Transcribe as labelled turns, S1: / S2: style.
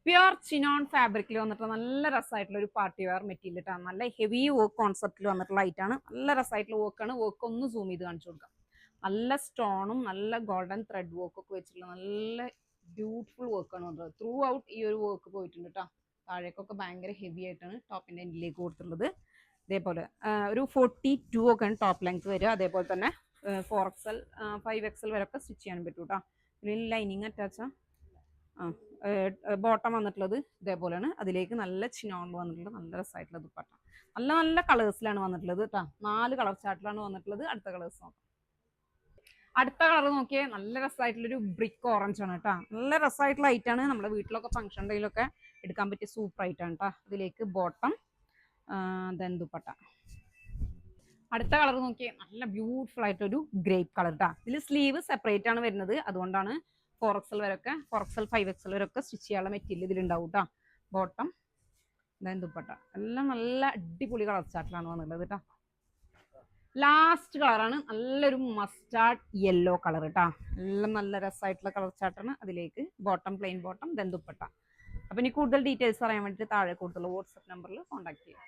S1: Pure chinon ഫാബ്രിക്കിൽ വന്നിട്ട് നല്ല രസമായിട്ടുള്ള ഒരു പാർട്ടി വെയർ മെറ്റീരിയൽ ഇട്ടാണ്. നല്ല ഹെവി വർക്ക് കോൺസെപ്റ്റിൽ വന്നിട്ടുള്ള ഐറ്റാണ്. നല്ല രസമായിട്ടുള്ള വർക്കാണ്. വർക്ക് ഒന്ന് സൂം ചെയ്ത് കാണിച്ചു കൊടുക്കാം. നല്ല സ്റ്റോണും നല്ല ഗോൾഡൻ ത്രെഡ് വർക്ക് ഒക്കെ വെച്ചിട്ടുള്ള നല്ല ബ്യൂട്ടിഫുൾ വർക്കാണ് വന്നത്. ത്രൂ ഔട്ട് ഈ ഒരു വർക്ക് പോയിട്ടുണ്ട് കേട്ടോ. താഴേക്കൊക്കെ ഭയങ്കര ഹെവി ആയിട്ടാണ് ടോപ്പിന്റെ എൻഡിലേക്ക് കൊടുത്തിട്ടുള്ളത്. ഇതേപോലെ ഒരു 42 ഒക്കെയാണ് ടോപ്പ് ലെങ്ത് വരിക. അതേപോലെ തന്നെ 4XL 5XL വരെ ഒക്കെ സ്റ്റിച്ച് ചെയ്യാൻ പറ്റും കേട്ടോ. ഇതിൽ ലൈനിങ് അറ്റാച്ചാ ബോട്ടം വന്നിട്ടുള്ളത് ഇതേപോലെയാണ്. അതിലേക്ക് നല്ല ചിനോൺ വന്നിട്ടുള്ളത്. നല്ല രസമായിട്ടുള്ള ദുപ്പട്ട. നല്ല നല്ല കളേഴ്സിലാണ് വന്നിട്ടുള്ളത് കേട്ടോ. 4 കളർ ചാർട്ടിലാണ് വന്നിട്ടുള്ളത്. അടുത്ത കളേഴ്സ് നോക്കാം. അടുത്ത കളർ നോക്കിയേ, നല്ല രസമായിട്ടുള്ളൊരു ബ്രിക്ക് ഓറഞ്ച് ആണ് കേട്ടോ. നല്ല രസമായിട്ടുള്ള ഐറ്റാണ്. നമ്മുടെ വീട്ടിലൊക്കെ ഫംഗ്ഷൻ ഡേയിലൊക്കെ എടുക്കാൻ പറ്റിയ സൂപ്പർ ഐറ്റാണ് കേട്ടോ. ഇതിലേക്ക് ബോട്ടം ദെൻ ദുപ്പട്ട. അടുത്ത കളർ നോക്കിയേ, നല്ല ബ്യൂട്ടിഫുൾ ആയിട്ടൊരു ഗ്രേപ്പ് കളർ കേട്ടോ. ഇതിൽ സ്ലീവ് സെപ്പറേറ്റ് ആണ് വരുന്നത്. അതുകൊണ്ടാണ് 4XL വരെയൊക്കെ 4XL 5XL വരെയൊക്കെ സ്റ്റിച്ച് ചെയ്യാനുള്ള മെറ്റീരിയൽ ഇതിലുണ്ടാവും കേട്ടോ. Bottom then dupatta. എല്ലാം നല്ല അടിപൊളി കളർ ചാർട്ടിലാണ് വന്നിട്ടുള്ളത് കേട്ടോ. ലാസ്റ്റ് കളറാണ് നല്ലൊരു മസ്റ്റാർഡ് യെല്ലോ കളർ കേട്ടോ. എല്ലാം നല്ല രസമായിട്ടുള്ള കളർ ചാർട്ടാണ്. അതിലേക്ക് bottom plain bottom then dupatta. അപ്പൊ ഇനി കൂടുതൽ ഡീറ്റെയിൽസ് അറിയാൻ വേണ്ടിയിട്ട് താഴെ കൂടുതൽ വാട്സ്ആപ്പ് നമ്പറിൽ കോൺടാക്ട് ചെയ്യാം.